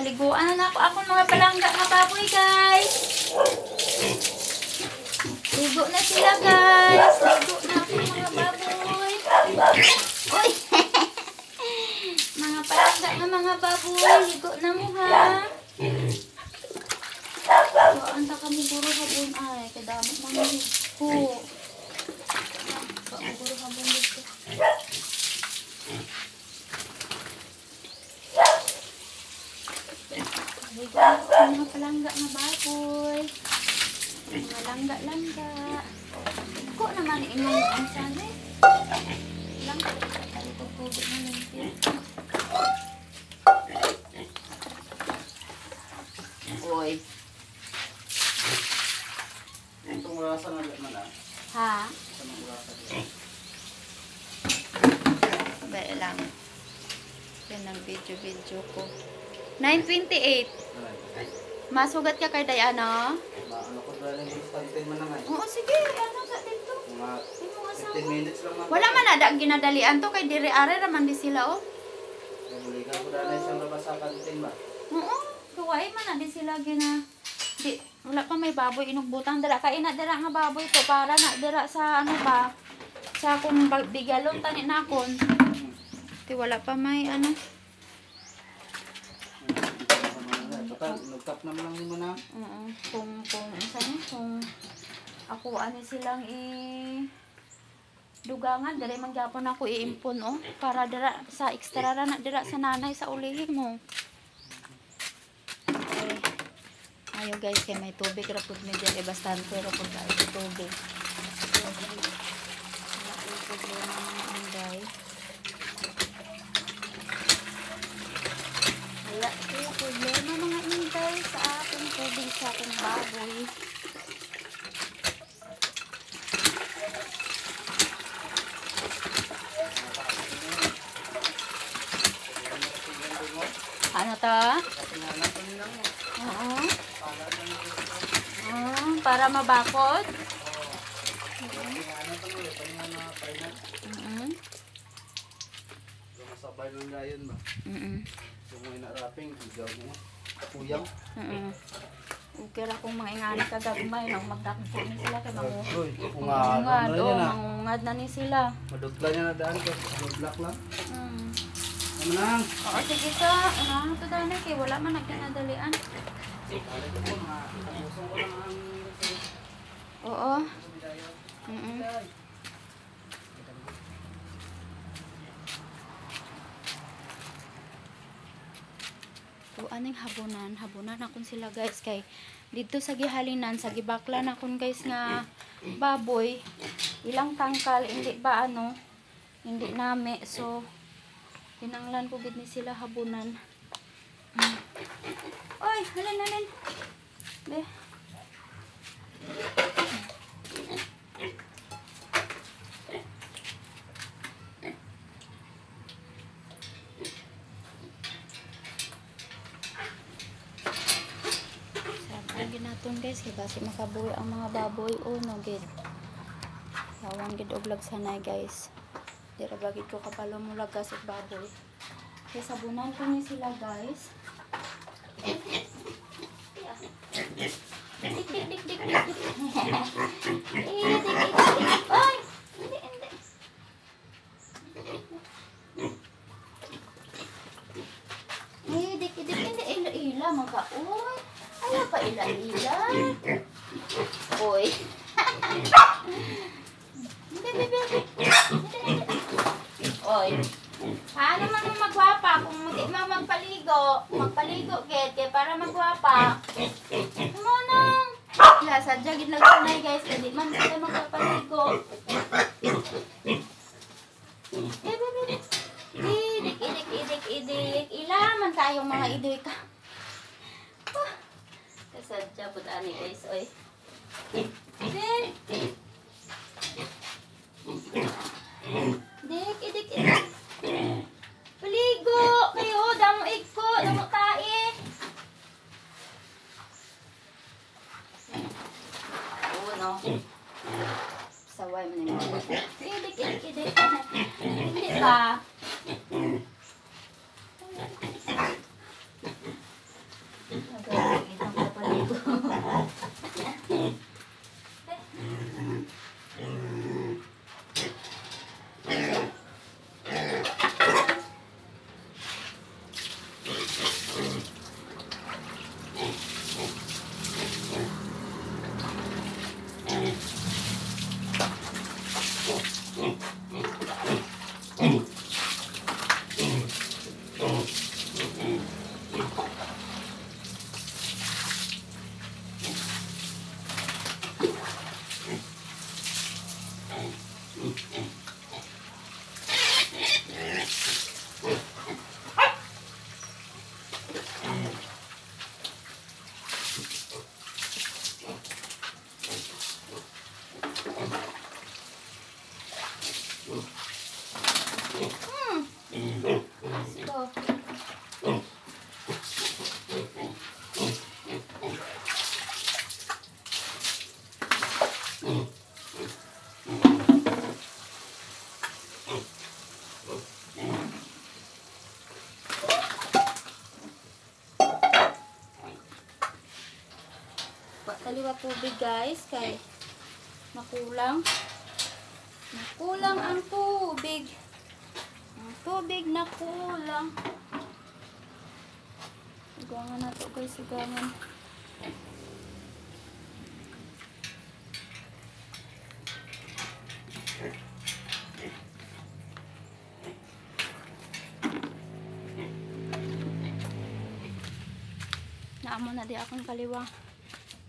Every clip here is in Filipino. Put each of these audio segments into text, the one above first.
Paliguan na ako. Akong mga palangga nga baboy, guys. Ligo na sila, guys. Ligo na ako mga baboy. Uy! Mga palangga nga mga baboy. Ligo na mo, ha? So, anta kami guro habon ay. Kadamot mga ligo. So, ang guro habon dito. Ligo na ako mga palangga nga baboy. Mga langga-langga. Ko naman inyong ang sana eh. Langga. Talikod-tubig na natin. Uy. Itong urasan na man ah. Ha? Itong urasan. Bale lang. Yan ang video ko. 9:28. Masugat ka kay Diana? Ano ko dala ng Constantine man naman. Oo, sige. Ano sa dito? Mga Imong asawa. 15 minutes lang man. Wala man na ginadalian to kay dire-are raman di sila oh. Nabuligan ko dala isang labas sa kantin ba? Oo. Duway man na di sila gina. Di wala pa may baboy inugbutang dira kay ina dira nga baboy to para na dira sa ano ba? Sa kung bigalon tani nakon. Di wala pa may ano. Nagtap naman lang mo na. Kung ako ano silang dugangan dire man gyapon ako iimpon oh para dira sa extra ra na dira sa nanay sa ulihin mo. Okay. Ayo guys kay may tubig ra pud mi dire bastante ra pud ay tubig. Wala ko problema mga inday sa aking tubig sa aking baboy. Ano to? Oo. Para mabakod? Masabay ng gayon ba? Kung may na-wrapping, higaw mo. Kapuyang. Okay ra kung mga ingana kagagmay nang magdakpo ni sila kay Ungad na yan ah. mangungad na ni sila. Madutla niya na daan ko. Madutla lang. Ano na? Oo, sige sa. Ano to dahil kay wala man nagkinadalian. Oo. So, aning habunan akon sila guys kay dito sa gihalinan sa gibaklan akon guys nga baboy ilang tangkal hindi ba ano hindi nami so tinanglan ko gid ni sila habunan. Oy, halin. Be. Ginaton guys kay basi makabuhi ang mga baboy no gid sawang gid og lagsanay guys dira bagid ko kapalo mo lagas og baboy kay sabunan ko ni sila guys dik oy hindi ila magkaoy ayaw pa ila. Oy. Oy. Paano man mo magwapa kung hindi mo magpaligo kay para magwapa. Mo nang. La sadya gid nagsanay guys, hindi man sila magpapaligo. Idik. Ila man tayong mga idoy ka. Sadya pud ani guys oy. Idik. Paligo kayo damo iko damo tae. Oh no. Saway man ni. Idik. Hindi ba? kaliwa tubig guys kay makulang. Nakulang ang tubig. Ang tubig na kulang. Sugangan na to guys, sugangan. Naamo na di akong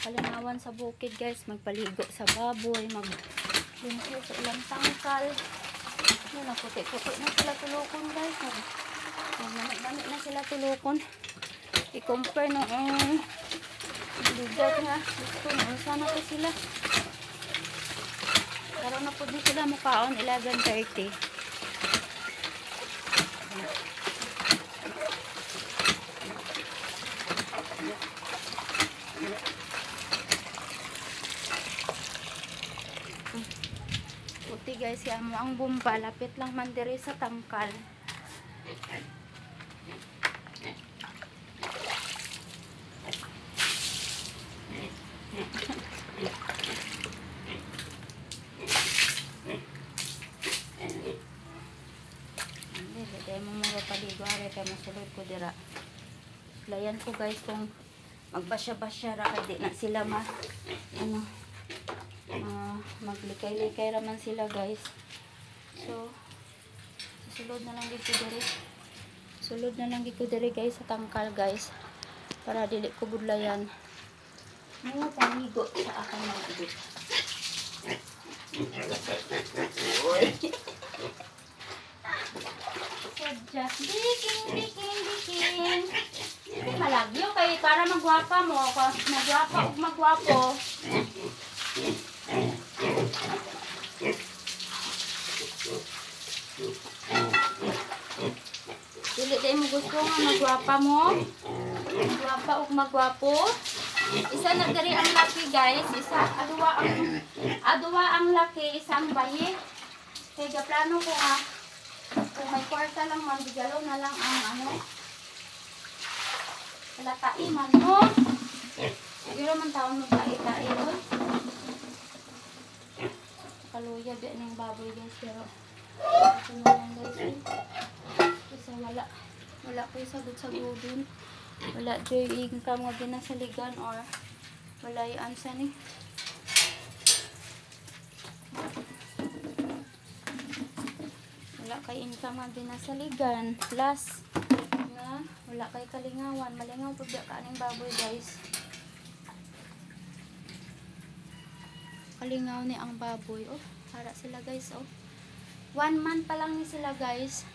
kalingawan sa bukid guys, magpaligo sa baboy, maglimpyo sa ilang tangkal. Yun, naputi-puti na sila tulukon guys. Nagmanit na sila tulukon. I-compare noong ligat nga. Gusto noon sana ko sila. Pero na po din sila mukaon 11:30. Puti guys, yan mo ang bumba. Lapit lang man diri sa tangkal. Hindi mo paligo ari kay masulod ko dira. Layan ko guys kung magbasya-basya ra kay di na sila maglikay-likay raman sila guys. So sulod na lang dito diri. Sulod na lang dito diri guys sa tangkal guys. Para dili ko budlayan. Mga panigo sa akin magigit. Just diking. Malagyo kay para magwapa mo. Magwapa o magwapo. Dili day mo gusto nga magwapa mo. Magwapa o magwapo. Isa na diri ang laki guys. Aduwa ang laki. Isang bayi. Kaya gaplano ko nga. Kung may kwarta lang man, bigalo na lang ang latai man mo. Bigalo man taon mo tai-tai doon. Kaluya biya ng baboy guys. Pero ito na lang guys. Kasi wala ko sagot sa gudon. Wala joy income nga ginasaligan or wala yung ansa ni. Wala kay income nga ginasaligan. Plus nga wala kay kalingawan. Malingaw po biya ka aning baboy guys. Kalingaw ni ang baboy. Oh, para sila guys. Oh, 1 month pa lang ni sila guys.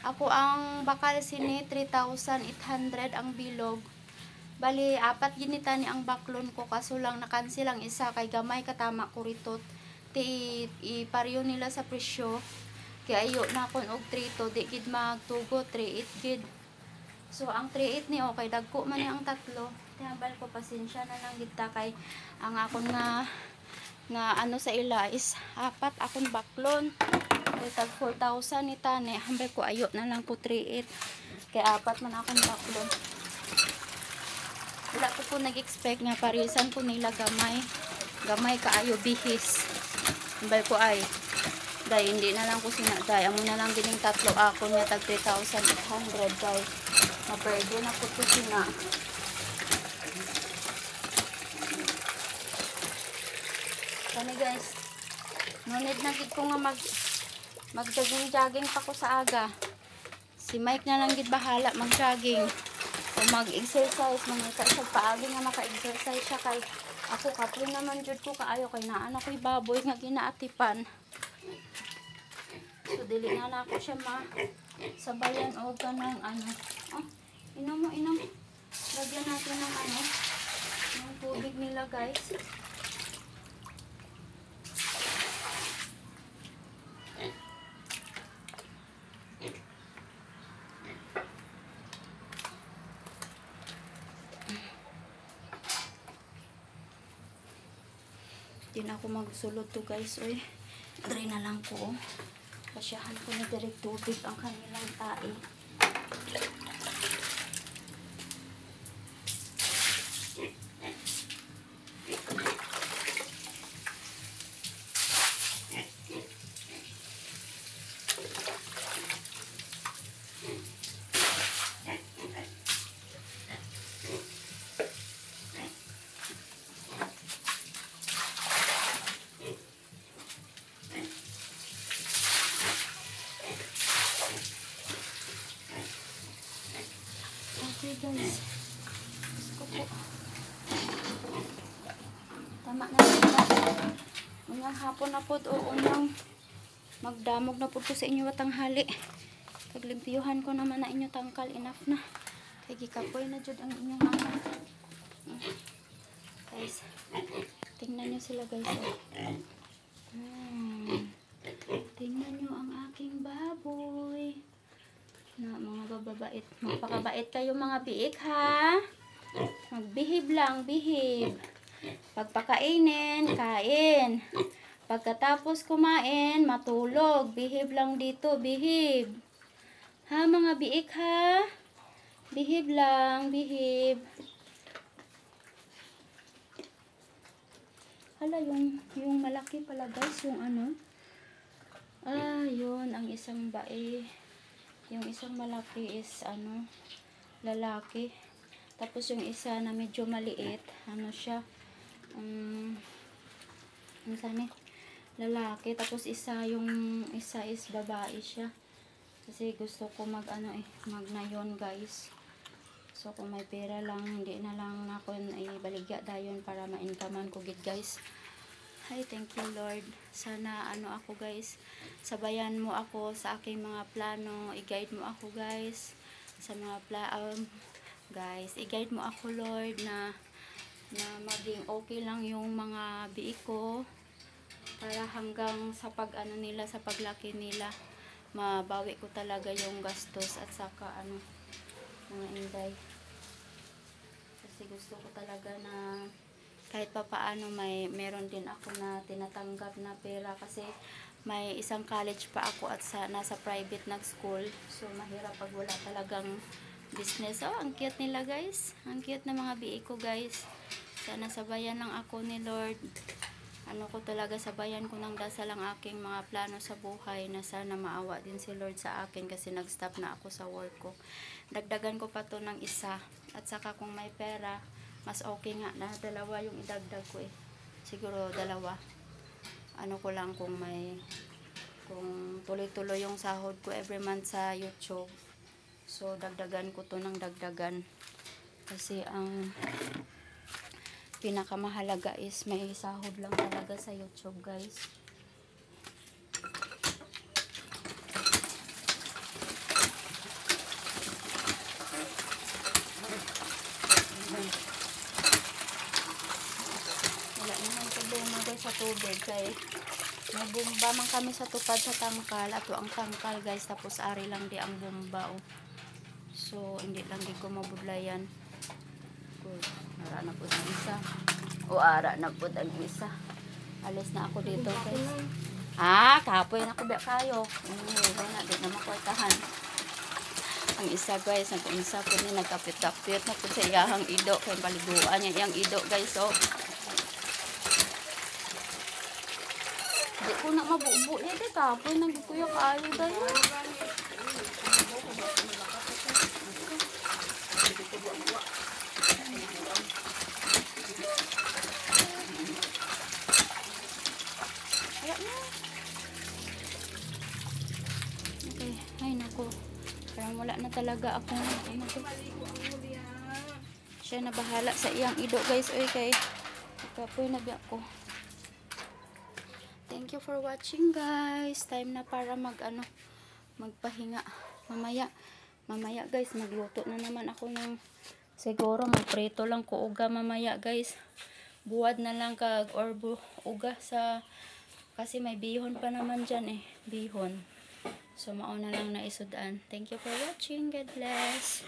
Ako ang bakal sini 3,800 ang bilog. Bali 4 ginita ni ang baklon ko kaso lang nakansil ang isa kay gamay katama ko ritot. Iparyo nila sa presyo. Kaya ayo na akong og 3 to di gid magtugo 3.8 gid. So ang 3.8 ni okay dagko man ni ang tatlo. Tiyambal ko pasensya na lang gid ta kay ang akon nga ano sa ila is 4 akong baklon. Kaya tag 4,000 ni tani. Hambay ko ayo na lang ko 3.8. Kaya 4 man akong baklon. Wala ko nag-expect nga parisan ko nila gamay. Gamay kaayo bihis. Hambay ko ay dahil hindi na lang ko sinaday. Amo na lang dining tatlo ako niya tag 3,800 guys. Maperde na ko to sina. Kani guys. No need na gid ko nga mag-jogging pa ko sa aga. Si Mike na lang gid bahala mag-jogging. O mag-exercise. Mangita sa paagi nga maka-exercise siya kay ako kapre naman jud ko kaayo kay naa na ko'y baboy nga ginaatipan. So dili na ako siya sabayan o kanang ano. Oh, inom mo. Lagyan natin ng ng tubig nila guys. Di na ako magsulod to guys. Oy, try na lang ko. Pasyahan ko na direct tubig ang kanilang tae. guys. Diyos ko po. Tama na sila. Unyang hapon na po o unyang magdamog na po sa inyo tanghali. Kaglimpiyuhan ko naman na inyo tangkal. Enough na. Kay gikapoy na jud ang inyong mama. Guys, tingnan nyo sila guys. Tingnan nyo ang aking baboy. Na mga bababait. Magpakabait kayo mga biik ha. Magbihib lang, bihib. Pagpakainin, kain. Pagkatapos kumain, matulog. Bihib lang dito, bihib. Ha mga biik ha. Bihib lang, bihib. Hala, yung malaki pala guys, yung ano. Yun, ang isang bae. Yung isang malaki is ano, lalaki. Tapos yung isa na medyo maliit, ano siya, lalaki. Tapos yung isa is babae siya. Kasi gusto ko magnayon guys. So kung may pera lang, hindi na lang ako ibaligya dayon para ma-incomean ko gid guys. Hi, thank you Lord. Sana ako guys, sabayan mo ako sa aking mga plano, i-guide mo ako guys sa mga guys, i-guide mo ako Lord na maging okay lang yung mga biik ko para hanggang sa nila, sa paglaki nila, mabawi ko talaga yung gastos at saka mga inday. Kasi gusto ko talaga na kahit pa paano meron din ako na tinatanggap na pera kasi may isang college pa ako at nasa private na school. So mahirap pag wala talagang business. Oh, ang cute nila guys. Ang cute na mga biik ko guys. Sana sabayan lang ako ni Lord. Ko talaga, sabayan ko ng dasal ang aking mga plano sa buhay na sana maawa din si Lord sa akin kasi nag-stop na ako sa work ko. Dagdagan ko pa to ng isa. At saka kung may pera, mas okay nga na dalawa yung idagdag ko eh. Siguro dalawa. Ko lang kung tuloy-tuloy yung sahod ko every month sa YouTube. So dagdagan ko to ng dagdagan. Kasi ang pinakamahalaga is may sahod lang talaga sa YouTube guys. Wala naman problema guys sa tubig kay may bumba man kami sa tupad sa tangkal. Ato ang tangkal guys, tapos ari lang di ang bumba oh. So hindi lang di ko mabudlayan. Good. Ara na po ang isa. Ara na po ang isa. Alis na ako dito guys. Kapoy na ko ba kayo. Wala di na makwartahan. Ang isa guys, ang isa po ni nagkapit-kapit na po sa iyahang ido. Kaya paliguan niya iyang ido guys oh. Di ko na mabubo niya di kapoy. Nagkuya kayo dahil. Okay, ay nako. Parang wala na talaga ako. Siya na bahala sa iyang ido guys. Oy kay kapoy na biya ko. Thank you for watching guys. Time na para magpahinga. Mamaya guys, magluto na naman ako ng siguro magprito lang ko uga mamaya guys. Buwad na lang kag or uga kasi may bihon pa naman dyan eh. Bihon. So mauna lang na isudan. Thank you for watching. God bless.